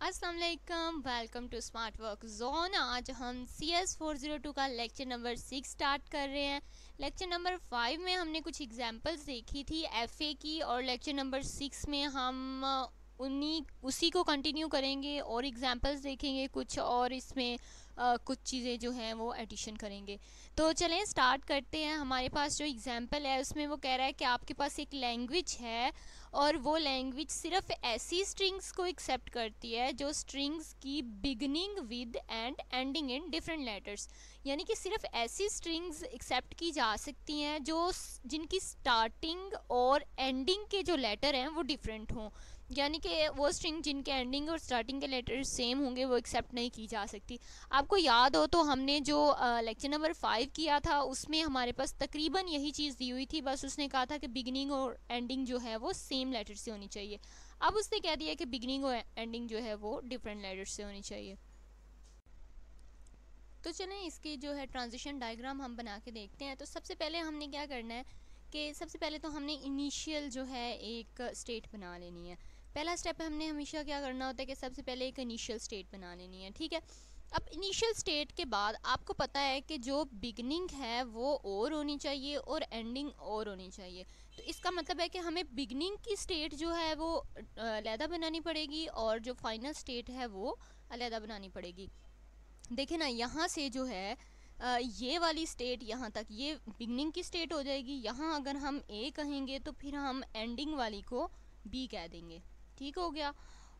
अस्सलाम वालेकुम, welcome to smart work zone. आज हम CS402 का लेक्चर नंबर 6 स्टार्ट कर रहे हैं। लेक्चर नंबर 5 में हमने कुछ एग्जांपल्स देखी थी FA की, और लेक्चर नंबर 6 में हम उन्हीं उसी को कंटिन्यू करेंगे और एग्जांपल्स देखेंगे कुछ, और इसमें कुछ चीज़ें जो हैं वो एडिशन करेंगे। तो चलें स्टार्ट करते हैं। हमारे पास जो एग्जांपल है उसमें वो कह रहा है कि आपके पास एक लैंग्वेज है और वो लैंग्वेज सिर्फ ऐसी स्ट्रिंग्स को एक्सेप्ट करती है जो स्ट्रिंग्स की beginning with and ending in different letters. यानी कि सिर्फ ऐसी स्ट्रिंग्स एक्सेप्ट की जा सकती हैं जो जिनकी स्टार्टिंग और एंडिंग के जो लेटर हैं वो डिफरेंट हों। यानी कि वो स्ट्रिंग जिनके एंडिंग और स्टार्टिंग के लेटर सेम होंगे वो एक्सेप्ट नहीं की जा सकती। आपको याद हो तो हमने जो लेक्चर नंबर 5 किया था उसमें हमारे पास तकरीबन यही चीज़ दी हुई थी। बस उसने कहा था कि बिगनिंग और एंडिंग जो है वो सेम लेटर से होनी चाहिए। अब उसने कह दिया कि बिगनिंग और एंडिंग जो है वो डिफरेंट लेटर से होनी चाहिए। तो चलें इसकी जो है ट्रांजिशन डायग्राम हम बना के देखते हैं। तो सबसे पहले हमने क्या करना है कि सबसे पहले तो हमने इनिशियल जो है एक स्टेट बना लेनी है। पहला स्टेप हमने हमेशा क्या करना होता है कि सबसे पहले एक इनिशियल स्टेट बना लेनी है, ठीक है। अब इनिशियल स्टेट के बाद आपको पता है कि जो बिगनिंग है वो और होनी चाहिए और एंडिंग और होनी चाहिए। तो इसका मतलब है कि हमें बिगनिंग की स्टेट जो है वो अलहदा बनानी पड़ेगी और जो फाइनल स्टेट है वो अलहदा बनानी पड़ेगी। देखिए ना, यहाँ से जो है ये वाली स्टेट यहाँ तक ये बिगनिंग की स्टेट हो जाएगी। यहाँ अगर हम ए कहेंगे तो फिर हम एंडिंग वाली को बी कह देंगे, ठीक हो गया।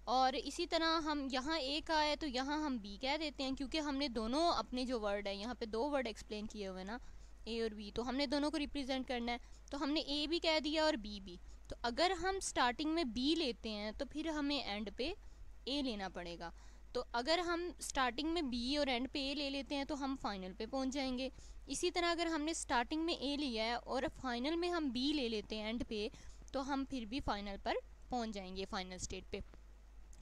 और इसी तरह हम यहाँ ए का है तो यहाँ हम बी कह देते हैं, क्योंकि हमने दोनों अपने जो वर्ड है यहाँ पे दो वर्ड एक्सप्लेन किए हुए ना, ए और बी, तो हमने दोनों को रिप्रेजेंट करना है। तो हमने ए भी कह दिया और बी भी। तो अगर हम स्टार्टिंग में बी लेते हैं तो फिर हमें एंड पे ए लेना पड़ेगा। तो अगर हम स्टार्टिंग में बी और एंड पे ए ले लेते हैं तो हम फाइनल पे पहुंच जाएंगे। इसी तरह अगर हमने स्टार्टिंग में ए लिया है और फाइनल में हम बी ले लेते हैं एंड पे, तो हम फिर भी फाइनल पर पहुंच जाएंगे, फाइनल स्टेट पे।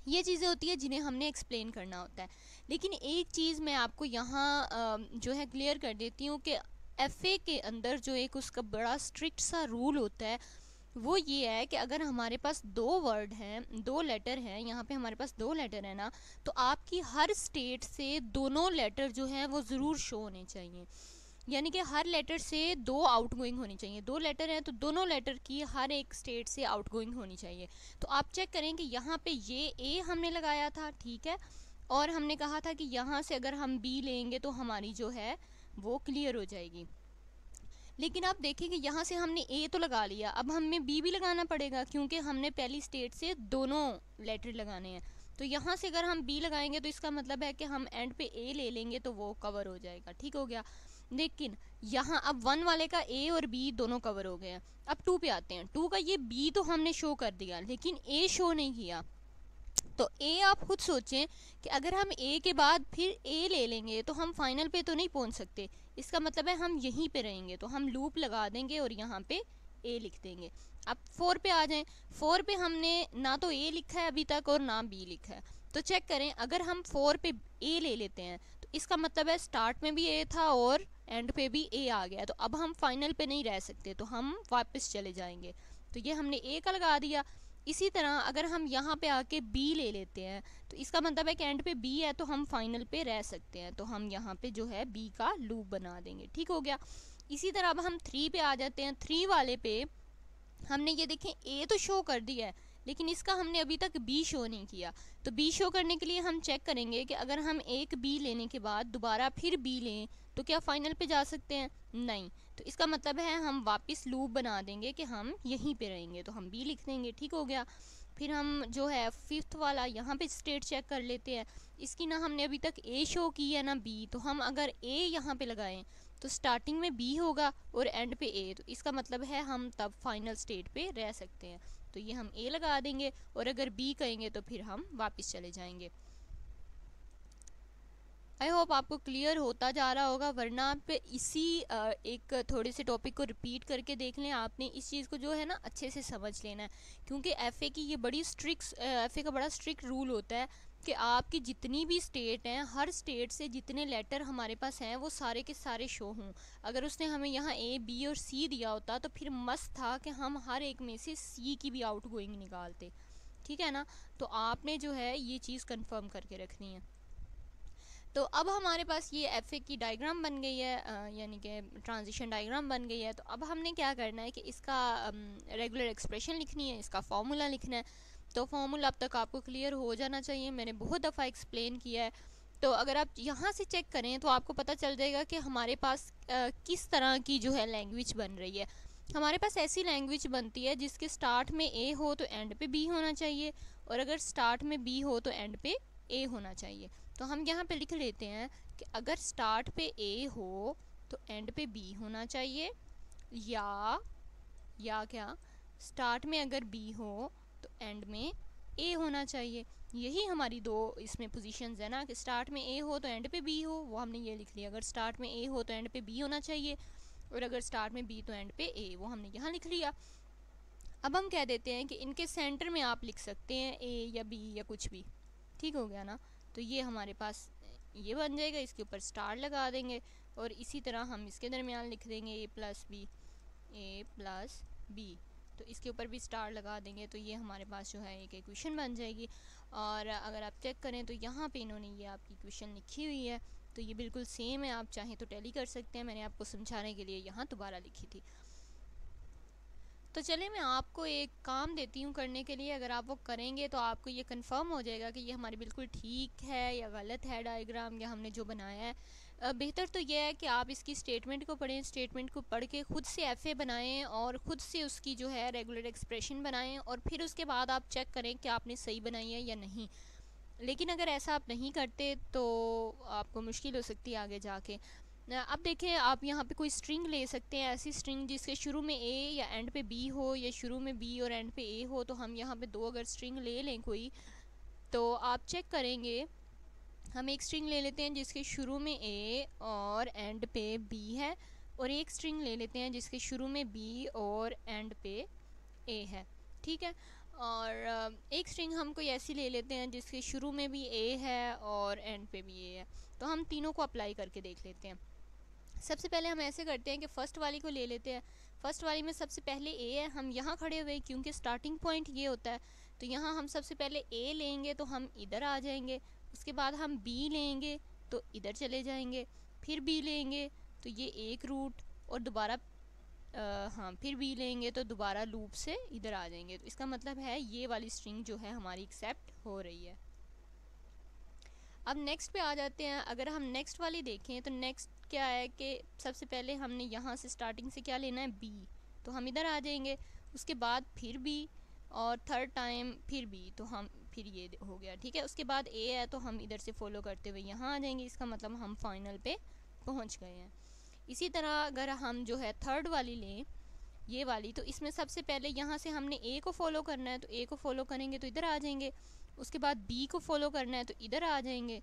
ये चीज़ें होती है जिन्हें हमने एक्सप्लेन करना होता है। लेकिन एक चीज़ मैं आपको यहाँ जो है क्लियर कर देती हूँ कि FA के अंदर जो एक उसका बड़ा स्ट्रिक्ट सा रूल होता है वो ये है कि अगर हमारे पास दो वर्ड हैं, दो लेटर हैं, यहाँ पे हमारे पास दो लेटर है ना, तो आपकी हर स्टेट से दोनों लेटर जो हैं वो ज़रूर शो होने चाहिए। यानी कि हर लेटर से दो आउटगोइंग होनी चाहिए। दो लेटर हैं तो दोनों लेटर की हर एक स्टेट से आउटगोइंग होनी चाहिए। तो आप चेक करें कि यहाँ पे ये ए हमने लगाया था, ठीक है, और हमने कहा था कि यहाँ से अगर हम बी लेंगे तो हमारी जो है वो क्लियर हो जाएगी। लेकिन आप देखें कि यहाँ से हमने ए तो लगा लिया, अब हमें बी भी लगाना पड़ेगा क्योंकि हमने पहली स्टेट से दोनों लेटर लगाने हैं। तो यहाँ से अगर हम बी लगाएंगे तो इसका मतलब है कि हम एंड पे ए ले लेंगे तो वो कवर हो जाएगा, ठीक हो गया। लेकिन यहाँ अब 1 वाले का ए और बी दोनों कवर हो गए हैं। अब 2 पे आते हैं। 2 का ये बी तो हमने शो कर दिया लेकिन ए शो नहीं किया। तो ए आप खुद सोचें कि अगर हम ए के बाद फिर ए ले लेंगे तो हम फाइनल पे तो नहीं पहुंच सकते। इसका मतलब है हम यहीं पे रहेंगे, तो हम लूप लगा देंगे और यहाँ पे ए लिख देंगे। अब 4 पे आ जाएं। 4 पे हमने ना तो ए लिखा है अभी तक और ना बी लिखा है। तो चेक करें, अगर हम 4 पे ए ले लेते हैं तो इसका मतलब है स्टार्ट में भी ए था और एंड पे भी ए आ गया। तो अब हम फाइनल पे नहीं रह सकते, तो हम वापस चले जाएंगे। तो ये हमने ए का लगा दिया। इसी तरह अगर हम यहाँ पे आके बी ले लेते हैं तो इसका मतलब है कि एंड पे बी है तो हम फाइनल पे रह सकते हैं। तो हम यहाँ पे जो है बी का लूप बना देंगे, ठीक हो गया। इसी तरह अब हम 3 पे आ जाते हैं। 3 वाले पे हमने ये देखें ए तो शो कर दिया है लेकिन इसका हमने अभी तक बी शो नहीं किया। तो बी शो करने के लिए हम चेक करेंगे कि अगर हम एक बी लेने के बाद दोबारा फिर बी लें तो क्या फाइनल पे जा सकते हैं? नहीं। तो इसका मतलब है हम वापस लूप बना देंगे कि हम यहीं पे रहेंगे, तो हम बी लिख देंगे, ठीक हो गया। फिर हम जो है 5th वाला यहाँ पे स्टेट चेक कर लेते हैं। इसकी ना हमने अभी तक ए शो की है ना बी, तो हम अगर ए यहाँ पे लगाएं तो स्टार्टिंग में बी होगा और एंड पे ए, तो इसका मतलब है हम तब फाइनल स्टेट पे रह सकते हैं। तो ये हम ए लगा देंगे और अगर बी कहेंगे तो फिर हम वापस चले जाएंगे। आई होप आपको क्लियर होता जा रहा होगा, वरना आप इसी एक थोड़े से टॉपिक को रिपीट करके देख लें। आपने इस चीज़ को जो है ना अच्छे से समझ लेना है, क्योंकि एफए की ये बड़ी स्ट्रिक्ट एफए का बड़ा स्ट्रिक्ट रूल होता है कि आपकी जितनी भी स्टेट हैं हर स्टेट से जितने लेटर हमारे पास हैं वो सारे के सारे शो हों। अगर उसने हमें यहाँ ए बी और सी दिया होता तो फिर मस्त था कि हम हर एक में से सी की भी आउट गोइंग निकालते, ठीक है ना। तो आपने जो है ये चीज़ कंफर्म करके रखनी है। तो अब हमारे पास ये एफ ए की डायग्राम बन गई है, यानी कि ट्रांजिशन डायग्राम बन गई है। तो अब हमने क्या करना है कि इसका रेगुलर एक्सप्रेशन लिखनी है, इसका फॉर्मूला लिखना है। तो फॉर्मूला अब तक आपको क्लियर हो जाना चाहिए, मैंने बहुत दफ़ा एक्सप्लेन किया है। तो अगर आप यहाँ से चेक करें तो आपको पता चल जाएगा कि हमारे पास किस तरह की जो है लैंग्वेज बन रही है। हमारे पास ऐसी लैंग्वेज बनती है जिसके स्टार्ट में ए हो तो एंड पे बी होना चाहिए, और अगर स्टार्ट में बी हो तो एंड पे ए होना चाहिए। तो हम यहाँ पे लिख लेते हैं कि अगर स्टार्ट पे ए हो तो एंड पे बी होना चाहिए, या क्या स्टार्ट में अगर बी हो तो एंड में ए होना चाहिए। यही हमारी दो इसमें पोजीशंस है ना, कि स्टार्ट में ए हो तो एंड पे बी हो, वो हमने ये लिख लिया। अगर स्टार्ट में ए हो तो एंड पे बी होना चाहिए, और अगर स्टार्ट में बी तो एंड पे ए, वो हमने यहाँ लिख लिया। अब हम कह देते हैं कि इनके सेंटर में आप लिख सकते हैं ए या बी या कुछ भी, ठीक हो गया ना। तो ये हमारे पास ये बन जाएगा, इसके ऊपर स्टार लगा देंगे, और इसी तरह हम इसके दरमियान लिख देंगे ए प्लस बी, तो इसके ऊपर भी स्टार लगा देंगे। तो ये हमारे पास जो है एक इक्वेशन बन जाएगी। और अगर आप चेक करें तो यहाँ पे इन्होंने ये आपकी इक्वेशन लिखी हुई है, तो ये बिल्कुल सेम है। आप चाहें तो टैली कर सकते हैं, मैंने आपको समझाने के लिए यहाँ दोबारा लिखी थी। तो चलिए मैं आपको एक काम देती हूँ करने के लिए, अगर आप वो करेंगे तो आपको ये कंफर्म हो जाएगा कि ये हमारी बिल्कुल ठीक है या गलत है डायग्राम, या हमने जो बनाया है। बेहतर तो ये है कि आप इसकी स्टेटमेंट को पढ़ें, स्टेटमेंट को पढ़ के ख़ुद से एफ बनाएं और ख़ुद से उसकी जो है रेगुलर एक्सप्रेशन बनाएं, और फिर उसके बाद आप चेक करें कि आपने सही बनाई है या नहीं। लेकिन अगर ऐसा आप नहीं करते तो आपको मुश्किल हो सकती है आगे जाके। अब देखें, आप यहाँ पे कोई स्ट्रिंग ले सकते हैं, ऐसी स्ट्रिंग जिसके शुरू में ए या एंड पे बी हो, या शुरू में बी और एंड पे ए हो। तो हम यहाँ पे दो अगर स्ट्रिंग ले लें कोई, तो आप चेक करेंगे, हम एक स्ट्रिंग ले लेते हैं जिसके शुरू में ए और एंड पे बी है, और एक स्ट्रिंग ले लेते हैं जिसके शुरू में बी और एंड पे ए है, ठीक है। और एक स्ट्रिंग हम कोई ऐसी ले लेते हैं जिसके शुरू में भी ए है और एंड पे भी ए है। तो हम तीनों को अप्लाई करके देख लेते हैं। सबसे पहले हम ऐसे करते हैं कि फ़र्स्ट वाली को ले लेते हैं। फ़र्स्ट वाली में सबसे पहले ए है, हम यहाँ खड़े हुए क्योंकि स्टार्टिंग पॉइंट ये होता है। तो यहाँ हम सबसे पहले ए लेंगे तो हम इधर आ जाएंगे, उसके बाद हम बी लेंगे तो इधर चले जाएंगे, फिर बी लेंगे तो ये एक रूट, और दोबारा हाँ फिर बी लेंगे तो दोबारा लूप से इधर आ जाएंगे। तो इसका मतलब है ये वाली स्ट्रिंग जो है हमारी एक्सेप्ट हो रही है। अब नेक्स्ट पे आ जाते हैं। अगर हम नेक्स्ट वाली देखें तो नेक्स्ट क्या है कि सबसे पहले हमने यहाँ से स्टार्टिंग से क्या लेना है, बी, तो हम इधर आ जाएंगे, उसके बाद फिर बी, और थर्ड टाइम फिर बी, तो हम फिर ये हो गया, ठीक है। उसके बाद ए है तो हम इधर से फॉलो करते हुए यहाँ आ जाएंगे, इसका मतलब हम फाइनल पे पहुँच गए हैं। इसी तरह अगर हम जो है थर्ड वाली लें, ये वाली, तो इसमें सबसे पहले यहाँ से हमने ए को फॉलो करना है, तो ए को फॉलो करेंगे तो इधर आ जाएंगे, उसके बाद बी को फॉलो करना है तो इधर आ जाएंगे,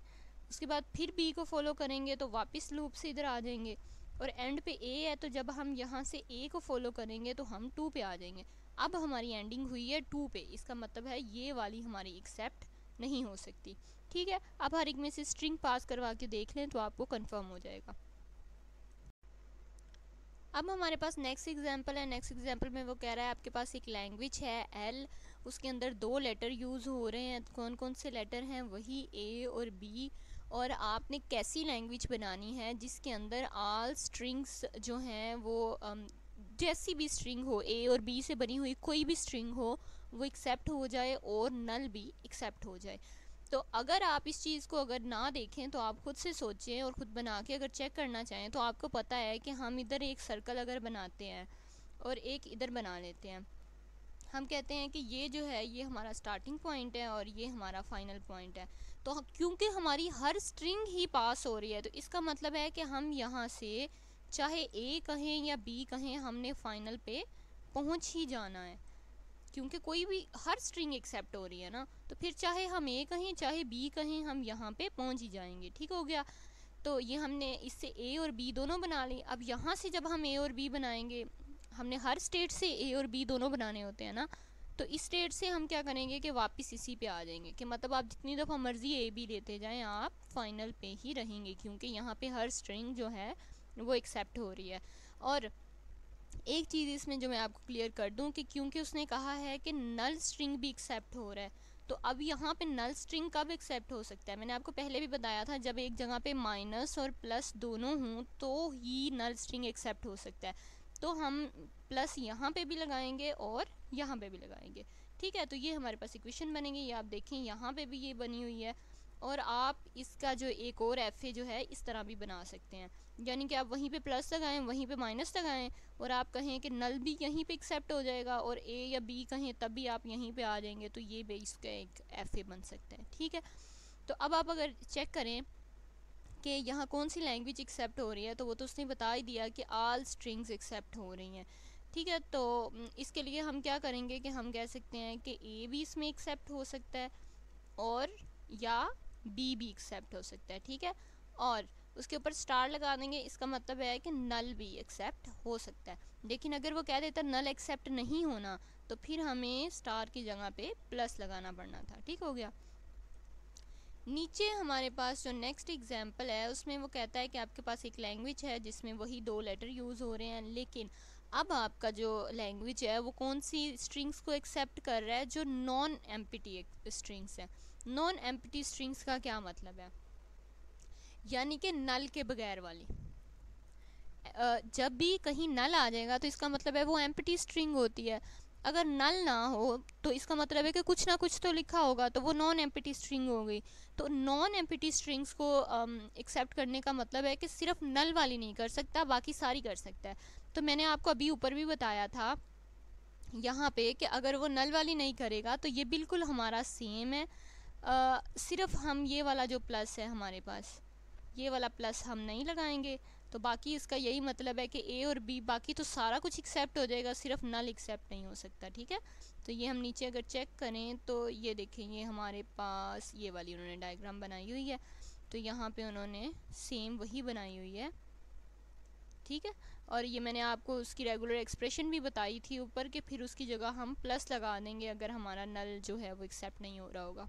उसके बाद फिर बी को फॉलो करेंगे तो वापस लूप से इधर आ जाएंगे, और एंड पे ए है तो जब हम यहाँ से ए को फॉलो करेंगे तो हम 2 पे आ जाएंगे। अब हमारी एंडिंग हुई है 2 पे, इसका मतलब है ये वाली हमारी एक्सेप्ट नहीं हो सकती, ठीक है। अब हर एक में से स्ट्रिंग पास करवा के देख लें तो आपको कंफर्म हो जाएगा। अब हमारे पास नेक्स्ट एग्जांपल है। नेक्स्ट एग्जांपल में वो कह रहा है आपके पास एक लैंग्वेज है एल, उसके अंदर 2 लेटर यूज़ हो रहे हैं। कौन कौन से लेटर हैं, वही ए और बी, और आपने कैसी लैंग्वेज बनानी है जिसके अंदर ऑल स्ट्रिंग्स जो हैं वो जैसी भी स्ट्रिंग हो, ए और बी से बनी हुई कोई भी स्ट्रिंग हो वो एक्सेप्ट हो जाए और नल भी एक्सेप्ट हो जाए। तो अगर आप इस चीज़ को अगर ना देखें तो आप खुद से सोचें और ख़ुद बना के अगर चेक करना चाहें तो आपको पता है कि हम इधर एक सर्कल अगर बनाते हैं और एक इधर बना लेते हैं, हम कहते हैं कि ये जो है ये हमारा स्टार्टिंग पॉइंट है और ये हमारा फाइनल पॉइंट है। तो क्योंकि हमारी हर स्ट्रिंग ही पास हो रही है तो इसका मतलब है कि हम यहाँ से चाहे ए कहें या बी कहें हमने फाइनल पे पहुँच ही जाना है, क्योंकि कोई भी हर स्ट्रिंग एक्सेप्ट हो रही है ना। तो फिर चाहे हम ए कहें चाहे बी कहें हम यहाँ पे पहुँच ही जाएंगे, ठीक हो गया। तो ये हमने इससे ए और बी दोनों बना ली। अब यहाँ से जब हम ए और बी बनाएंगे, हमने हर स्टेट से ए और बी दोनों बनाने होते हैं ना, तो इस स्टेट से हम क्या करेंगे कि वापस इसी पे आ जाएंगे, कि मतलब आप जितनी दफ़ा मर्ज़ी ए बी लेते जाएं आप फाइनल पे ही रहेंगे, क्योंकि यहाँ पे हर स्ट्रिंग जो है वो एक्सेप्ट हो रही है। और एक चीज़ इसमें जो मैं आपको क्लियर कर दूं कि क्योंकि उसने कहा है कि नल स्ट्रिंग भी एक्सेप्ट हो रहा है, तो अब यहाँ पे नल स्ट्रिंग कब एक्सेप्ट हो सकता है? मैंने आपको पहले भी बताया था, जब एक जगह पे माइनस और प्लस दोनों हों तो ही नल स्ट्रिंग एक्सेप्ट हो सकता है। तो हम प्लस यहाँ पे भी लगाएंगे और यहाँ पे भी लगाएंगे, ठीक है। तो ये हमारे पास इक्वेशन बनेगी, ये आप देखें यहाँ पे भी ये बनी हुई है, और आप इसका जो एक और एफ ए जो है इस तरह भी बना सकते हैं, यानी कि आप वहीं पे प्लस लगाएं, वहीं पे माइनस लगाएं, और आप कहें कि नल भी यहीं पे एक्सेप्ट हो जाएगा, और ए या बी कहें तब भी आप यहीं पे आ जाएंगे, तो ये बेस का एक एफ ए बन सकता है, ठीक है। तो अब आप अगर चेक करें कि यहाँ कौन सी लैंग्वेज एक्सेप्ट हो रही है, तो वो तो उसने बता ही दिया कि ऑल स्ट्रिंग्स एक्सेप्ट हो रही हैं, ठीक है। तो इसके लिए हम क्या करेंगे कि हम कह सकते हैं कि ए भी इसमें एक्सेप्ट हो सकता है और या बी भी एक्सेप्ट हो सकता है, ठीक है। और उसके ऊपर स्टार लगा देंगे, इसका मतलब है कि नल भी एक्सेप्ट हो सकता है। लेकिन अगर वो कह देता नल एक्सेप्ट नहीं होना, तो फिर हमें स्टार की जगह पे प्लस लगाना पड़ना था, ठीक हो गया। नीचे हमारे पास जो नेक्स्ट एग्जाम्पल है उसमें वो कहता है कि आपके पास एक लैंग्वेज है जिसमें वही 2 लेटर यूज़ हो रहे हैं, लेकिन अब आपका जो लैंग्वेज है वो कौन सी स्ट्रिंग्स को एक्सेप्ट कर रहा है, जो नॉन एम्प्टी स्ट्रिंग्स है। नॉन एम्प्टी स्ट्रिंग्स का क्या मतलब है, यानी कि नल के बगैर वाली। जब भी कहीं नल आ जाएगा तो इसका मतलब है वो एम्प्टी स्ट्रिंग होती है। अगर नल ना हो तो इसका मतलब है कि कुछ ना कुछ तो लिखा होगा, तो वो नॉन एम्प्टी स्ट्रिंग हो गई। तो नॉन एम्प्टी स्ट्रिंग्स को एक्सेप्ट करने का मतलब है कि सिर्फ नल वाली नहीं कर सकता, बाकी सारी कर सकता है। तो मैंने आपको अभी ऊपर भी बताया था यहाँ पे कि अगर वो नल वाली नहीं करेगा तो ये बिल्कुल हमारा सेम है, सिर्फ हम ये वाला जो प्लस है हमारे पास, ये वाला प्लस हम नहीं लगाएंगे। तो बाकी इसका यही मतलब है कि ए और बी बाकी तो सारा कुछ एक्सेप्ट हो जाएगा, सिर्फ नल एक्सेप्ट नहीं हो सकता, ठीक है। तो ये हम नीचे अगर चेक करें तो ये देखें, ये हमारे पास ये वाली उन्होंने डायग्राम बनाई हुई है, तो यहाँ पे उन्होंने सेम वही बनाई हुई है, ठीक है। और ये मैंने आपको उसकी रेगुलर एक्सप्रेशन भी बताई थी ऊपर, कि फिर उसकी जगह हम प्लस लगा देंगे अगर हमारा नल जो है वो एक्सेप्ट नहीं हो रहा होगा।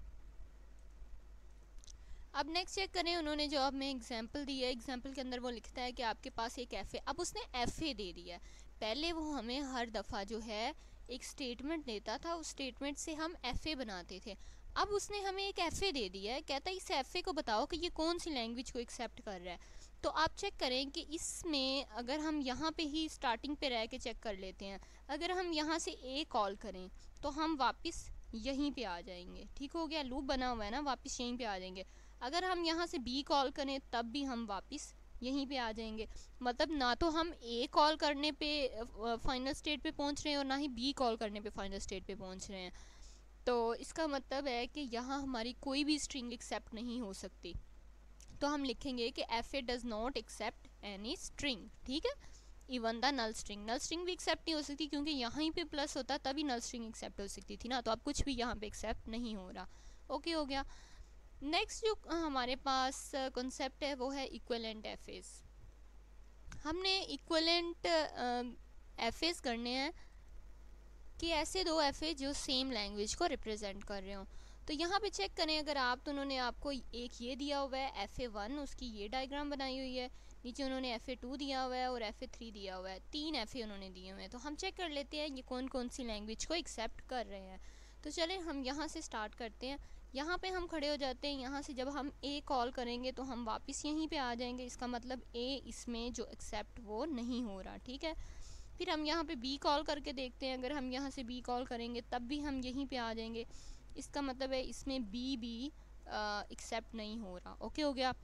अब नेक्स्ट चेक करें, उन्होंने जो अब में एग्जांपल दी है, एग्जांपल के अंदर वो लिखता है कि आपके पास एक एफ ए, अब उसने एफ ए दे दिया है। पहले वो हमें हर दफ़ा जो है एक स्टेटमेंट देता था, उस स्टेटमेंट से हम एफ ए बनाते थे। अब उसने हमें एक एफ ए दे दिया है, कहता है इस एफ ए को बताओ कि ये कौन सी लैंग्वेज को एक्सेप्ट कर रहा है। तो आप चेक करें कि इसमें अगर हम यहाँ पे ही स्टार्टिंग पे रह के चेक कर लेते हैं, अगर हम यहाँ से ए कॉल करें तो हम वापस यहीं पे आ जाएंगे, ठीक हो गया, लूप बना हुआ है ना, वापस यहीं पे आ जाएंगे। अगर हम यहाँ से बी कॉल करें तब भी हम वापस यहीं पे आ जाएंगे। मतलब ना तो हम ए कॉल करने पे फाइनल स्टेट पे पहुँच रहे हैं और ना ही बी कॉल करने पे फाइनल स्टेट पे पहुँच रहे हैं। तो इसका मतलब है कि यहाँ हमारी कोई भी स्ट्रिंग एक्सेप्ट नहीं हो सकती। तो हम लिखेंगे कि F A does not accept any string, ठीक है। Even the null string, null string भी एक्सेप्ट नहीं हो सकती क्योंकि यहाँ पे प्लस होता तभी नल स्ट्रिंग एक्सेप्ट हो सकती थी ना, तो अब कुछ भी यहाँ पे एक्सेप्ट नहीं हो रहा। ओके हो गया। नेक्स्ट जो हमारे पास कॉन्सेप्ट है वो है इक्विवेलेंट एफेज। हमने इक्विवेलेंट एफेज करने हैं कि ऐसे दो एफे जो सेम लैंग्वेज को रिप्रेजेंट कर रहे हो। तो यहाँ पे चेक करें अगर आप, तो उन्होंने आपको एक ये दिया हुआ है FA1, उसकी ये डायग्राम बनाई हुई है, नीचे उन्होंने FA2 दिया हुआ है और FA3 दिया हुआ है, 3 FA उन्होंने दिए हुए हैं। तो हम चेक कर लेते हैं ये कौन कौन सी लैंग्वेज को एक्सेप्ट कर रहे हैं। तो चलें हम यहाँ से स्टार्ट करते हैं। यहाँ पे हम खड़े हो जाते हैं, यहाँ से जब हम ए कॉल करेंगे तो हम वापस यहीं पे आ जाएंगे, इसका मतलब ए इसमें जो एक्सेप्ट वो नहीं हो रहा, ठीक है। फिर हम यहाँ पे बी कॉल करके देखते हैं, अगर हम यहाँ से बी कॉल करेंगे तब भी हम यहीं पे आ जाएंगे, इसका मतलब है इसमें बी भी एक्सेप्ट नहीं हो रहा। ओके हो गया।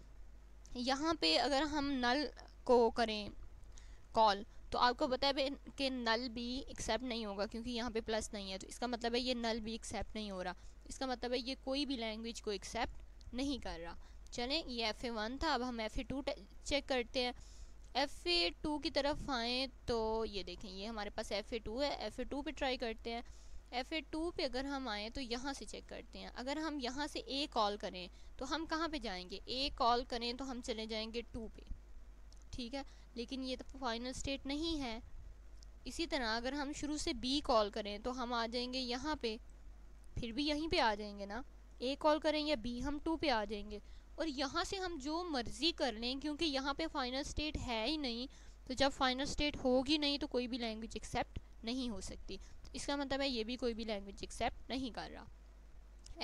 यहाँ पे अगर हम नल को करें कॉल तो आपको पता है कि नल भी एक्सेप्ट नहीं होगा क्योंकि यहाँ पे प्लस नहीं है, तो इसका मतलब है ये नल भी एक्सेप्ट नहीं हो रहा, इसका मतलब है ये कोई भी लैंग्वेज को एक्सेप्ट नहीं कर रहा। चलें ये FA1 था, अब हम FA2 चेक करते हैं। FA2 की तरफ आएँ तो ये देखें, ये हमारे पास FA2 है, FA2 पे ट्राई करते हैं। FA2 पे अगर हम आएँ तो यहाँ से चेक करते हैं, अगर हम यहाँ से A कॉल करें तो हम कहाँ पे जाएंगे, A कॉल करें तो हम चले जाएंगे 2 पे, ठीक है, लेकिन ये तो फाइनल स्टेट नहीं है। इसी तरह अगर हम शुरू से B कॉल करें तो हम आ जाएंगे यहाँ पे, फिर भी यहीं पे आ जाएंगे ना, A कॉल करें या B, हम 2 पे आ जाएंगे। और यहाँ से हम जो मर्ज़ी कर लें क्योंकि यहाँ पे फाइनल स्टेट है ही नहीं, तो जब फाइनल स्टेट होगी नहीं तो कोई भी लैंग्वेज एक्सेप्ट नहीं हो सकती। तो इसका मतलब है ये भी कोई भी लैंग्वेज एक्सेप्ट नहीं कर रहा।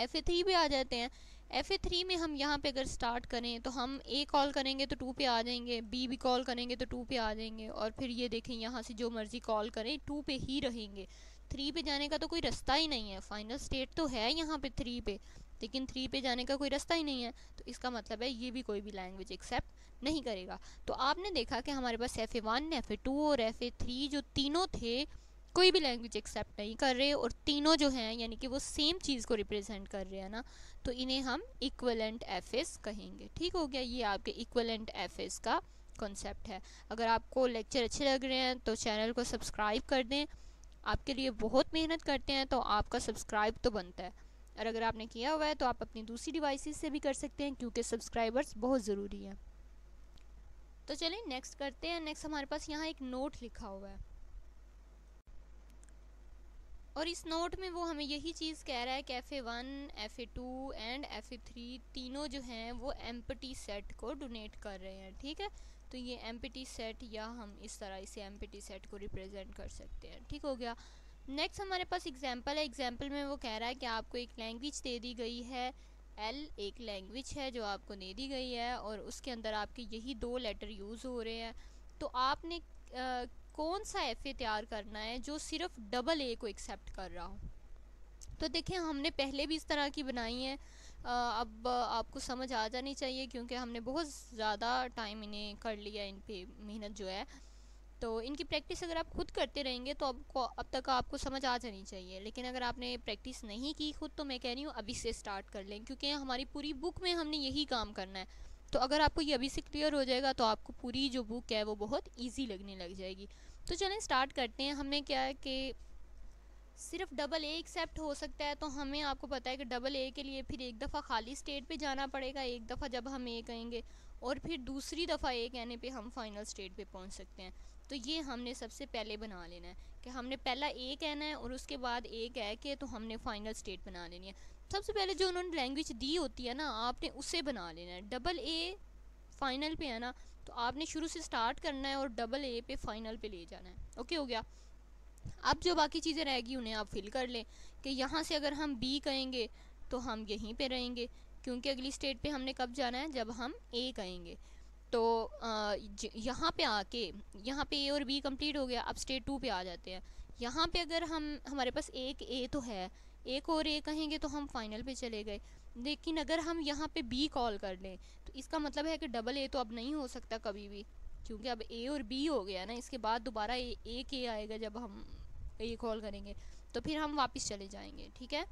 FA3 पे आ जाते हैं। FA3 में हम यहाँ पे अगर स्टार्ट करें तो हम A कॉल करेंगे तो 2 पे आ जाएंगे, B भी कॉल करेंगे तो 2 पे आ जाएंगे, और फिर ये देखें यहाँ से जो मर्ज़ी कॉल करें 2 पे ही रहेंगे। 3 पे जाने का तो कोई रास्ता ही नहीं है। फाइनल स्टेट तो है यहाँ पे 3 पे, लेकिन 3 पे जाने का कोई रास्ता ही नहीं है। तो इसका मतलब है ये भी कोई भी लैंग्वेज एक्सेप्ट नहीं करेगा। तो आपने देखा कि हमारे पास FA1, FA2 और FA3 जो तीनों थे कोई भी लैंग्वेज एक्सेप्ट नहीं कर रहे, और तीनों जो हैं यानी कि वो सेम चीज़ को रिप्रेजेंट कर रहे हैं ना, तो इन्हें हम इक्विवेलेंट एफएस कहेंगे। ठीक हो गया, ये आपके इक्विवेलेंट एफएस का कॉन्सेप्ट है। अगर आपको लेक्चर अच्छे लग रहे हैं तो चैनल को सब्सक्राइब कर दें। आपके लिए बहुत मेहनत करते हैं तो आपका सब्सक्राइब तो बनता है, और अगर आपने किया हुआ है तो आप अपनी दूसरी डिवाइसेस से भी कर सकते हैं, क्योंकि सब्सक्राइबर्स बहुत ज़रूरी हैं। तो चलिए नेक्स्ट करते हैं। नेक्स्ट हमारे पास यहाँ एक नोट लिखा हुआ है, और इस नोट में वो हमें यही चीज़ कह रहा है कि FA1, FA2 एंड FA3 तीनों जो हैं वो एम्प्टी सेट को डोनेट कर रहे हैं। ठीक है, तो ये एम्प्टी सेट, या हम इस तरह इसे एम्प्टी सेट को रिप्रेजेंट कर सकते हैं। ठीक हो गया। नेक्स्ट हमारे पास एग्जांपल है। एग्जांपल में वो कह रहा है कि आपको एक लैंग्वेज दे दी गई है, L एक लैंग्वेज है जो आपको दे दी गई है, और उसके अंदर आपके यही 2 लेटर यूज़ हो रहे हैं। तो आपने कौन सा FA तैयार करना है जो सिर्फ AA को एक्सेप्ट कर रहा हो। तो देखिए हमने पहले भी इस तरह की बनाई है। अब आपको समझ आ जानी चाहिए, क्योंकि हमने बहुत ज़्यादा टाइम इन्हें कर लिया, इन पे मेहनत जो है। तो इनकी प्रैक्टिस अगर आप खुद करते रहेंगे तो अब तक आपको समझ आ जानी चाहिए। लेकिन अगर आपने प्रैक्टिस नहीं की खुद, तो मैं कह रही हूँ अभी से स्टार्ट कर लें, क्योंकि हमारी पूरी बुक में हमने यही काम करना है। तो अगर आपको ये अभी से क्लियर हो जाएगा तो आपको पूरी जो बुक है वो बहुत ईजी लगने लग जाएगी। तो चलें स्टार्ट करते हैं। हमें क्या है कि सिर्फ AA एक्सेप्ट हो सकता है, तो हमें आपको पता है कि AA के लिए फिर एक दफ़ा खाली स्टेट पे जाना पड़ेगा, एक दफ़ा जब हम A कहेंगे, और फिर दूसरी दफ़ा A कहने पे हम फाइनल स्टेट पे पहुंच सकते हैं। तो ये हमने सबसे पहले बना लेना है कि हमने पहला A कहना है और उसके बाद A कह के तो हमने फाइनल स्टेट बना लेनी है। सबसे पहले जो उन्होंने लैंग्वेज दी होती है ना, आपने उससे बना लेना है। AA फाइनल पे है ना, तो आपने शुरू से स्टार्ट करना है और AA पे फाइनल पे ले जाना है। ओके हो गया। अब जो बाकी चीज़ें रहेगी उन्हें आप फिल कर लें कि यहाँ से अगर हम B कहेंगे तो हम यहीं पे रहेंगे, क्योंकि अगली स्टेट पे हमने कब जाना है, जब हम A कहेंगे। तो यहाँ पे आके यहाँ पे A और B कंप्लीट हो गया। अब स्टेट 2 पे आ जाते हैं। यहाँ पे अगर हमारे पास एक A तो है, एक और A कहेंगे तो हम फाइनल पे चले गए। लेकिन अगर हम यहाँ पे B कॉल कर लें तो इसका मतलब है कि AA तो अब नहीं हो सकता कभी भी, क्योंकि अब A और B हो गया ना। इसके बाद दोबारा एक A आएगा जब हम A कॉल करेंगे, तो फिर हम वापस चले जाएंगे। ठीक है,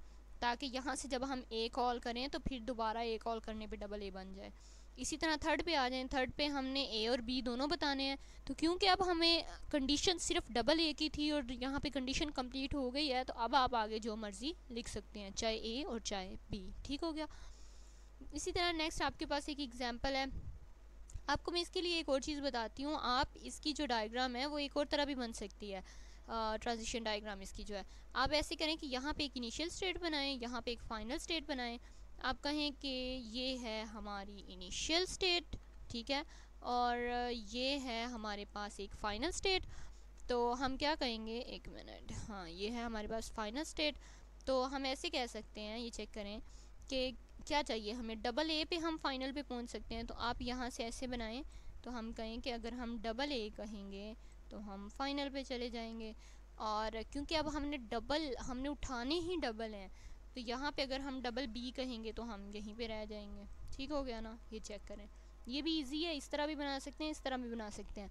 ताकि यहाँ से जब हम A कॉल करें तो फिर दोबारा A कॉल करने पे AA बन जाए। इसी तरह थर्ड पे आ जाएं। थर्ड पे हमने A और B दोनों बताने हैं, तो क्योंकि अब हमें कंडीशन सिर्फ AA की थी और यहाँ पे कंडीशन कंप्लीट हो गई है, तो अब आप आगे जो मर्ज़ी लिख सकते हैं, चाहे A और चाहे B। ठीक हो गया। इसी तरह नेक्स्ट आपके पास एक एग्जांपल है। आपको मैं इसके लिए एक और चीज़ बताती हूँ। आप इसकी जो डायग्राम है वो एक और तरह भी बन सकती है। ट्रांजिशन डायग्राम इसकी जो है, आप ऐसे करें कि यहाँ पे एक इनिशियल स्टेट बनाएं, यहाँ पे एक फाइनल स्टेट बनाएं। आप कहें कि ये है हमारी इनिशियल स्टेट, ठीक है, और ये है हमारे पास एक फाइनल स्टेट। तो हम क्या कहेंगे, एक मिनट, हाँ ये है हमारे पास फाइनल स्टेट। तो हम ऐसे कह सकते हैं, ये चेक करें कि क्या चाहिए हमें, AA पे हम फाइनल पे पहुंच सकते हैं। तो आप यहाँ से ऐसे बनाएं, तो हम कहें कि अगर हम AA कहेंगे तो हम फाइनल पे चले जाएंगे। और क्योंकि अब हमने उठाने ही डबल हैं, तो यहाँ पे अगर हम B कहेंगे तो हम यहीं पे रह जाएंगे। ठीक हो गया ना, ये चेक करें। ये भी इजी है, इस तरह भी बना सकते हैं, इस तरह भी बना सकते हैं।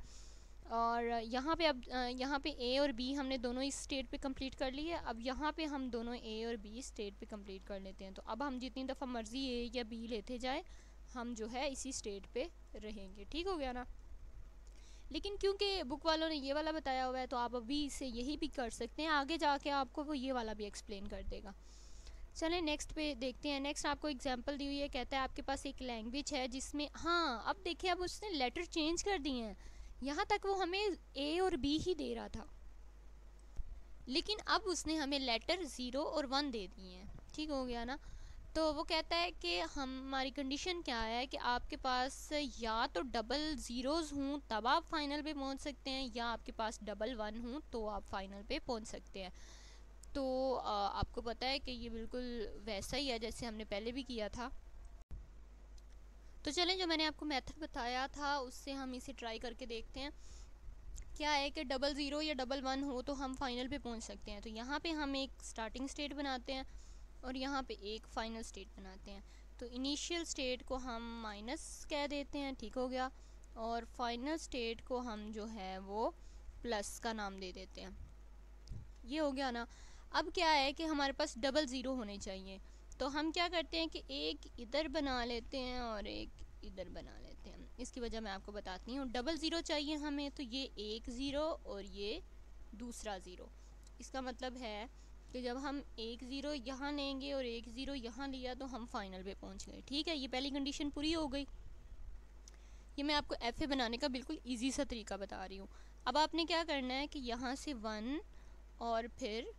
और यहाँ पे अब यहाँ पे A और B हमने दोनों इस स्टेट पे कंप्लीट कर ली है। अब यहाँ पे हम दोनों A और B स्टेट पे कंप्लीट कर लेते हैं। तो अब हम जितनी दफ़ा मर्ज़ी A या B लेते जाए, हम जो है इसी स्टेट पे रहेंगे। ठीक हो गया ना। लेकिन क्योंकि बुक वालों ने ये वाला बताया हुआ है, तो आप अभी इसे यही भी कर सकते हैं, आगे जाके आपको वो ये वाला भी एक्सप्लेन कर देगा। चलें नेक्स्ट पे देखते हैं। नेक्स्ट आपको एग्जांपल दी हुई है, कहता है आपके पास एक लैंग्वेज है जिसमें, हाँ अब देखिए अब उसने लेटर चेंज कर दिए हैं। यहाँ तक वो हमें A और B ही दे रहा था, लेकिन अब उसने हमें लेटर 0 और 1 दे दिए हैं। ठीक हो गया ना। तो वो कहता है कि हमारी कंडीशन क्या है कि आपके पास या तो डबल ज़ीरोज़ हों तब आप फाइनल पे पहुंच सकते हैं, या आपके पास डबल वन हों तो आप फाइनल पे पहुंच सकते हैं। तो आपको पता है कि ये बिल्कुल वैसा ही है जैसे हमने पहले भी किया था। तो चलें, जो मैंने आपको मेथड बताया था उससे हम इसे ट्राई करके देखते हैं। क्या है कि डबल ज़ीरो या डबल वन हो तो हम फाइनल पे पहुंच सकते हैं। तो यहाँ पे हम एक स्टार्टिंग स्टेट बनाते हैं और यहाँ पे एक फाइनल स्टेट बनाते हैं। तो इनिशियल स्टेट को हम माइनस कह देते हैं, ठीक हो गया, और फाइनल स्टेट को हम जो है वो प्लस का नाम दे देते हैं। ये हो गया ना। अब क्या है कि हमारे पास डबल ज़ीरो होने चाहिए, तो हम क्या करते हैं कि एक इधर बना लेते हैं और एक इधर बना लेते हैं। इसकी वजह मैं आपको बताती हूँ। डबल ज़ीरो चाहिए हमें, तो ये एक ज़ीरो और ये दूसरा ज़ीरो। इसका मतलब है कि जब हम एक ज़ीरो यहाँ लेंगे और एक ज़ीरो यहाँ लिया तो हम फाइनल पे पहुँच गए। ठीक है, ये पहली कंडीशन पूरी हो गई। ये मैं आपको एफ ए बनाने का बिल्कुल ईजी सा तरीका बता रही हूँ। अब आपने क्या करना है कि यहाँ से वन और फिर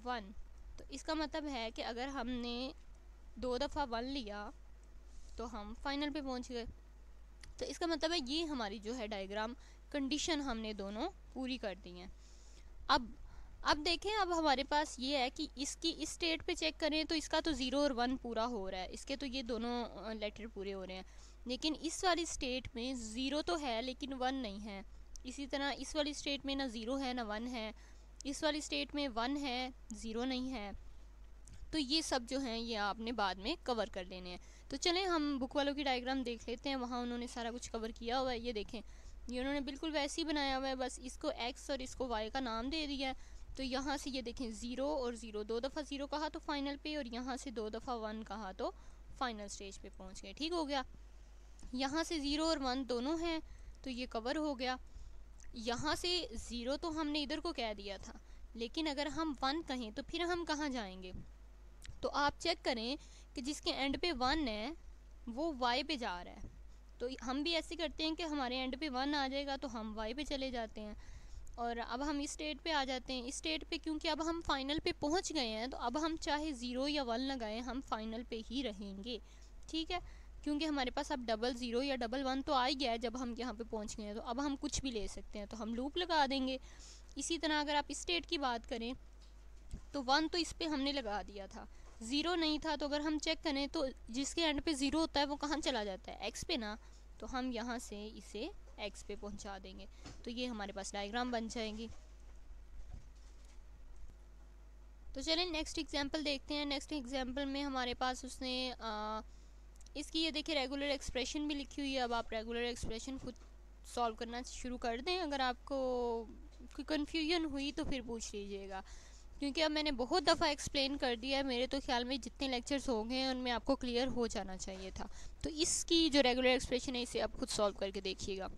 वन, तो इसका मतलब है कि अगर हमने दो दफ़ा वन लिया तो हम फाइनल पे पहुँच गए। तो इसका मतलब है ये हमारी जो है डायग्राम कंडीशन हमने दोनों पूरी कर दी हैं। अब देखें, अब हमारे पास ये है कि इसकी इस स्टेट पे चेक करें तो इसका तो ज़ीरो और वन पूरा हो रहा है, इसके तो ये दोनों लेटर पूरे हो रहे हैं। लेकिन इस वाली स्टेट में ज़ीरो तो है लेकिन वन नहीं है। इसी तरह इस वाली स्टेट में ना ज़ीरो है ना वन है। इस वाली स्टेट में वन है, ज़ीरो नहीं है। तो ये सब जो हैं ये आपने बाद में कवर कर लेने हैं। तो चलें हम बुक वालों की डायग्राम देख लेते हैं, वहाँ उन्होंने सारा कुछ कवर किया हुआ है। ये देखें, ये उन्होंने बिल्कुल वैसे ही बनाया हुआ है, बस इसको एक्स और इसको वाई का नाम दे दिया है। तो यहाँ से ये देखें, ज़ीरो और ज़ीरो, दो दफ़ा ज़ीरो कहा तो फाइनल पे, और यहाँ से दो दफ़ा वन कहा तो फाइनल स्टेज पे पहुँच गए। ठीक हो गया। यहाँ से ज़ीरो और वन दोनों हैं तो ये कवर हो गया। यहाँ से ज़ीरो तो हमने इधर को कह दिया था, लेकिन अगर हम वन कहें तो फिर हम कहाँ जाएंगे? तो आप चेक करें कि जिसके एंड पे वन है वो वाई पे जा रहा है। तो हम भी ऐसे करते हैं कि हमारे एंड पे वन आ जाएगा तो हम वाई पे चले जाते हैं। और अब हम इस स्टेट पे आ जाते हैं। इस स्टेट पे क्योंकि अब हम फाइनल पे पहुंच गए हैं तो अब हम चाहे ज़ीरो या वन लगाएं हम फाइनल पे ही रहेंगे। ठीक है, क्योंकि हमारे पास अब डबल ज़ीरो या डबल वन तो आ ही गया है जब हम यहाँ पे पहुंच गए हैं, तो अब हम कुछ भी ले सकते हैं, तो हम लूप लगा देंगे। इसी तरह अगर आप इस स्टेट की बात करें तो वन तो इस पे हमने लगा दिया था, ज़ीरो नहीं था, तो अगर हम चेक करें तो जिसके एंड पे ज़ीरो होता है वो कहाँ चला जाता है? एक्स पे ना। तो हम यहाँ से इसे एक्स पे पहुँचा देंगे, तो ये हमारे पास डायग्राम बन जाएगी। तो चलें नेक्स्ट एग्जांपल देखते हैं। नेक्स्ट एग्जांपल में हमारे पास उसने इसकी ये देखिए रेगुलर एक्सप्रेशन भी लिखी हुई है। अब आप रेगुलर एक्सप्रेशन खुद सॉल्व करना शुरू कर दें। अगर आपको कोई कन्फ्यूजन हुई तो फिर पूछ लीजिएगा, क्योंकि अब मैंने बहुत दफ़ा एक्सप्लेन कर दिया है। मेरे तो ख्याल में जितने लेक्चर्स हो गए हैं उनमें आपको क्लियर हो जाना चाहिए था। तो इसकी जो रेगुलर एक्सप्रेशन है इसे आप खुद सॉल्व करके देखिएगा।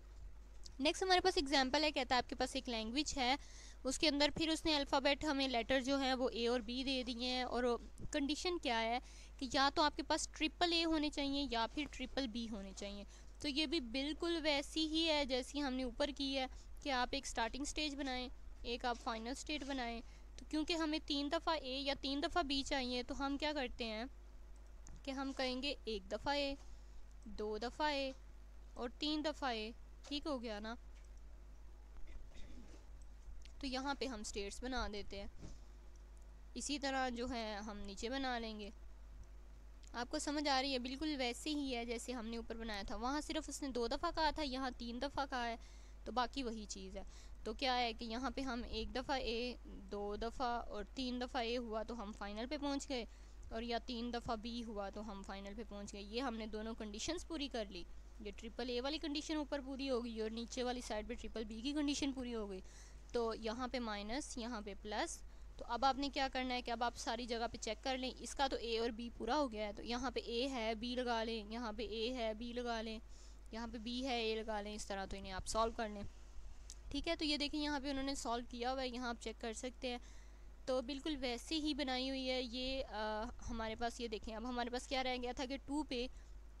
नेक्स्ट हमारे पास एग्जांपल है, कहता है आपके पास एक लैंग्वेज है, उसके अंदर फिर उसने अल्फ़ाबेट हमें लेटर जो है वो ए और बी दे दिए हैं, और कंडीशन क्या है कि या तो आपके पास ट्रिपल ए होने चाहिए या फिर ट्रिपल बी होने चाहिए। तो ये भी बिल्कुल वैसी ही है जैसी हमने ऊपर की है कि आप एक स्टार्टिंग स्टेज बनाएं, एक आप फाइनल स्टेट बनाएं। तो क्योंकि हमें तीन दफ़ा ए या तीन दफ़ा बी चाहिए तो हम क्या करते हैं कि हम कहेंगे एक दफ़ा ए, दो दफ़ा ए और तीन दफ़ा ए। ठीक हो गया ना। तो यहाँ पे हम स्टेट्स बना देते हैं। इसी तरह जो है हम नीचे बना लेंगे। आपको समझ आ रही है? बिल्कुल वैसे ही है जैसे हमने ऊपर बनाया था। वहाँ सिर्फ उसने दो दफ़ा कहा था, यहाँ तीन दफ़ा कहा है, तो बाकी वही चीज़ है। तो क्या है कि यहाँ पे हम एक दफ़ा ए, दो दफ़ा और तीन दफ़ा ए हुआ तो हम फाइनल पे पहुँच गए, और या तीन दफ़ा बी हुआ तो हम फाइनल पे पहुँच गए। ये हमने दोनों कंडीशंस पूरी कर ली। ये ट्रिपल ए वाली कंडीशन ऊपर पूरी हो गई और नीचे वाली साइड पे ट्रिपल बी की कंडीशन पूरी हो गई। तो यहाँ पे माइनस, यहाँ पे प्लस। तो अब आपने क्या करना है कि अब आप सारी जगह पे चेक कर लें। इसका तो ए और बी पूरा हो गया है, तो यहाँ पे ए है बी लगा लें, यहाँ पे ए है बी लगा लें, यहाँ पे बी है ए लगा लें। इस तरह तो इन्हें आप सॉल्व कर लें। ठीक है, तो ये देखें यहाँ पे उन्होंने सॉल्व किया हुआ है, यहाँ आप चेक कर सकते हैं। तो बिल्कुल वैसे ही बनाई हुई है ये। हमारे पास ये देखें, अब हमारे पास क्या रह गया था कि टू पे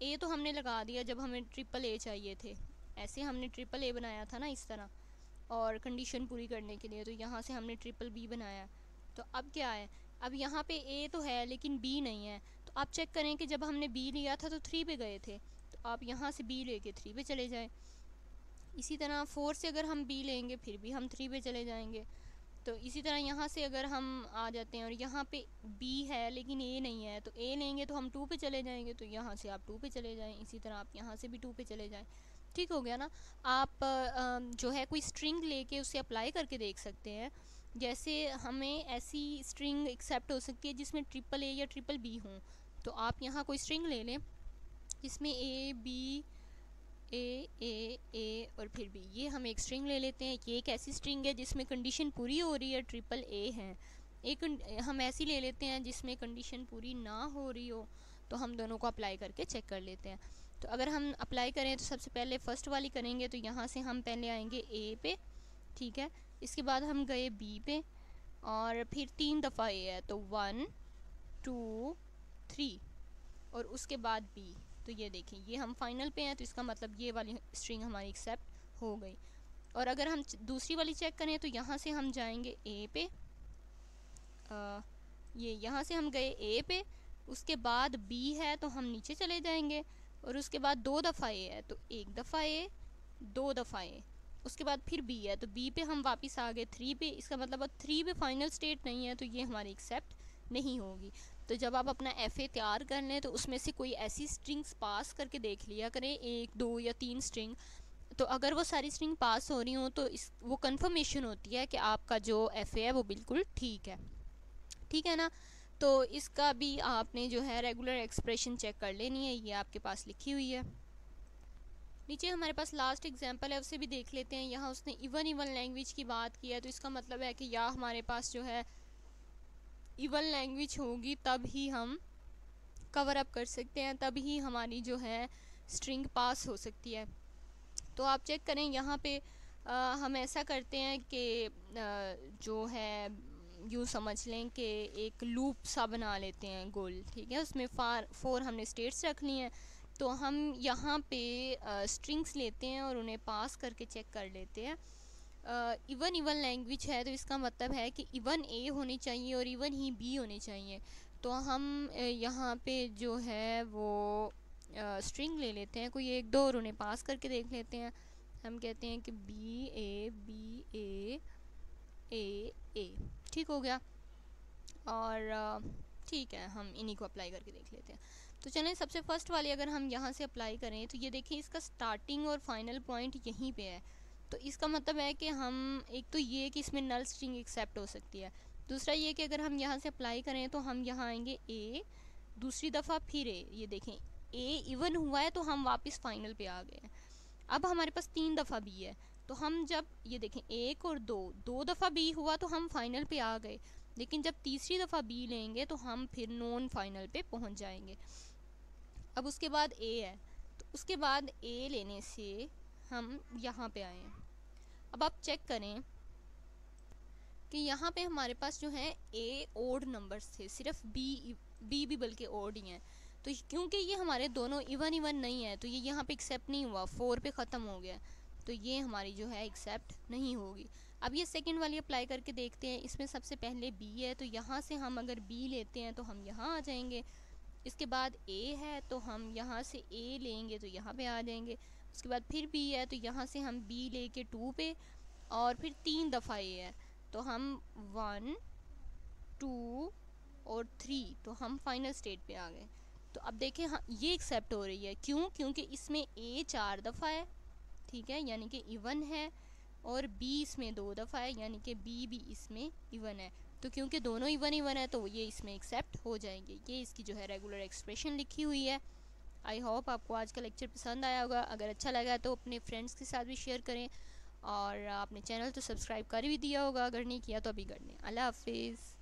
ए तो हमने लगा दिया जब हमें ट्रिपल ए चाहिए थे। ऐसे हमने ट्रिपल ए बनाया था ना इस तरह, और कंडीशन पूरी करने के लिए। तो यहाँ से हमने ट्रिपल बी बनाया। तो अब क्या है, अब यहाँ पे ए तो है लेकिन बी नहीं है, तो आप चेक करें कि जब हमने बी लिया था तो 3 पे गए थे, तो आप यहाँ से बी लेके 3 पे चले जाएं। इसी तरह 4 से अगर हम बी लेंगे फिर भी हम 3 पे चले जाएंगे। तो इसी तरह यहाँ से अगर हम आ जाते हैं और यहाँ पे बी है लेकिन ए नहीं है, तो ए लेंगे तो हम 2 पे चले जाएंगे, तो यहाँ से आप 2 पे चले जाएं। इसी तरह आप यहाँ से भी 2 पे चले जाएं। ठीक हो गया ना। आप जो है कोई स्ट्रिंग लेके उसे अप्लाई करके देख सकते हैं। जैसे हमें ऐसी स्ट्रिंग एक्सेप्ट हो सकती है जिसमें ट्रिपल ए या ट्रिपल बी हों, तो आप यहाँ कोई स्ट्रिंग ले लें जिसमें ए बी ए और फिर बी, ये हम एक स्ट्रिंग ले लेते हैं। ये एक ऐसी स्ट्रिंग है जिसमें कंडीशन पूरी हो रही है, ट्रिपल ए है। एक हम ऐसी ले लेते हैं जिसमें कंडीशन पूरी ना हो रही हो, तो हम दोनों को अप्लाई करके चेक कर लेते हैं। तो अगर हम अप्लाई करें तो सबसे पहले फर्स्ट वाली करेंगे, तो यहाँ से हम पहले आएंगे ए पे, ठीक है। इसके बाद हम गए बी पे और फिर 3 दफ़ा ए है, तो 1 2 3 और उसके बाद बी। तो ये देखें ये हम फाइनल पे हैं, तो इसका मतलब ये वाली स्ट्रिंग हमारी एक्सेप्ट हो गई। और अगर हम दूसरी वाली चेक करें तो यहाँ से हम जाएंगे ए पे, ये यहाँ से हम गए ए पे, उसके बाद बी है तो हम नीचे चले जाएंगे और उसके बाद 2 दफ़ा ए है, तो 1 दफ़ा ए 2 दफ़ा ए, उसके बाद फिर बी है, तो बी पे हम वापस आ गए 3 पे। इसका मतलब अब 3 पे फाइनल स्टेट नहीं है, तो ये हमारी एक्सेप्ट नहीं होगी। तो जब आप अपना FA तैयार कर लें तो उसमें से कोई ऐसी स्ट्रिंग्स पास करके देख लिया करें, 1 2 या 3 स्ट्रिंग। तो अगर वो सारी स्ट्रिंग पास हो रही हो तो वो कंफर्मेशन होती है कि आपका जो FA है वो बिल्कुल ठीक है। ठीक है ना। तो इसका भी आपने जो है रेगुलर एक्सप्रेशन चेक कर लेनी है, ये आपके पास लिखी हुई है। नीचे हमारे पास लास्ट एग्जांपल है, उसे भी देख लेते हैं। यहाँ उसने इवन लैंग्वेज की बात की है, तो इसका मतलब है कि या हमारे पास जो है इवन लैंग्वेज होगी तब ही हम कवर अप कर सकते हैं, तब ही हमारी जो है स्ट्रिंग पास हो सकती है। तो आप चेक करें यहाँ पे हम ऐसा करते हैं कि जो है यूँ समझ लें कि एक लूप सा बना लेते हैं गोल, ठीक है। उसमें 4 हमने स्टेट्स रखनी है, तो हम यहाँ पे स्ट्रिंग्स लेते हैं और उन्हें पास करके चेक कर लेते हैं। इवन लैंग्वेज है तो इसका मतलब है कि इवन ए होनी चाहिए और इवन ही बी होनी चाहिए। तो हम यहाँ पे जो है वो स्ट्रिंग ले लेते हैं कोई 1 2 और उन्हें पास करके देख लेते हैं। हम कहते हैं कि बी ए ए, ठीक हो गया। और ठीक है, हम इन्हीं को अप्लाई करके देख लेते हैं। तो चलें सबसे फर्स्ट वाली अगर हम यहाँ से अप्लाई करें तो ये देखिए इसका स्टार्टिंग और फाइनल पॉइंट यहीं पे है। तो इसका मतलब है कि हम एक तो ये कि इसमें नल स्ट्रिंग एक्सेप्ट हो सकती है, दूसरा ये कि अगर हम यहाँ से अप्लाई करें तो हम यहाँ आएंगे ए, दूसरी दफ़ा फिर ए, ये देखें ए इवन हुआ है तो हम वापस फाइनल पे आ गए हैं। अब हमारे पास 3 दफ़ा बी है, तो हम जब ये देखें 1 और 2 दफ़ा बी हुआ तो हम फाइनल पे आ गए, लेकिन जब तीसरी दफ़ा बी लेंगे तो हम फिर नॉन फाइनल पे पहुँच जाएंगे। अब उसके बाद ए है, तो उसके बाद ए लेने से हम यहाँ पे आए हैं। अब आप चेक करें कि यहाँ पे हमारे पास जो है ए ओड नंबर्स थे, सिर्फ बी भी बल्कि ओड ही हैं। तो क्योंकि ये हमारे दोनों इवन नहीं है तो ये यहाँ पे एक्सेप्ट नहीं हुआ, 4 पे ख़त्म हो गया, तो ये हमारी जो है एक्सेप्ट नहीं होगी। अब ये सेकंड वाली अप्लाई करके देखते हैं। इसमें सबसे पहले बी है, तो यहाँ से हम अगर बी लेते हैं तो हम यहाँ आ जाएंगे। इसके बाद ए है तो हम यहाँ से ए लेंगे तो यहाँ पे आ जाएंगे। उसके बाद फिर बी है तो यहाँ से हम बी लेके 2 पे, और फिर 3 दफ़ा ए है तो हम 1 2 और 3, तो हम फाइनल स्टेट पे आ गए। तो अब देखें हाँ ये एक्सेप्ट हो रही है, क्यों? क्योंकि इसमें ए 4 दफ़ा है, ठीक है, यानी कि इवन है, और बी इसमें 2 दफ़ा है, यानी कि बी भी इसमें इवन है। तो क्योंकि दोनों इवन है तो ये इसमें एक्सेप्ट हो जाएंगे। ये इसकी जो है रेगुलर एक्सप्रेशन लिखी हुई है। आई होप आपको आज का लेक्चर पसंद आया होगा। अगर अच्छा लगा तो अपने फ्रेंड्स के साथ भी शेयर करें, और आपने चैनल तो सब्सक्राइब कर भी दिया होगा, अगर नहीं किया तो अभी कर लें। अल्लाह हाफिज़।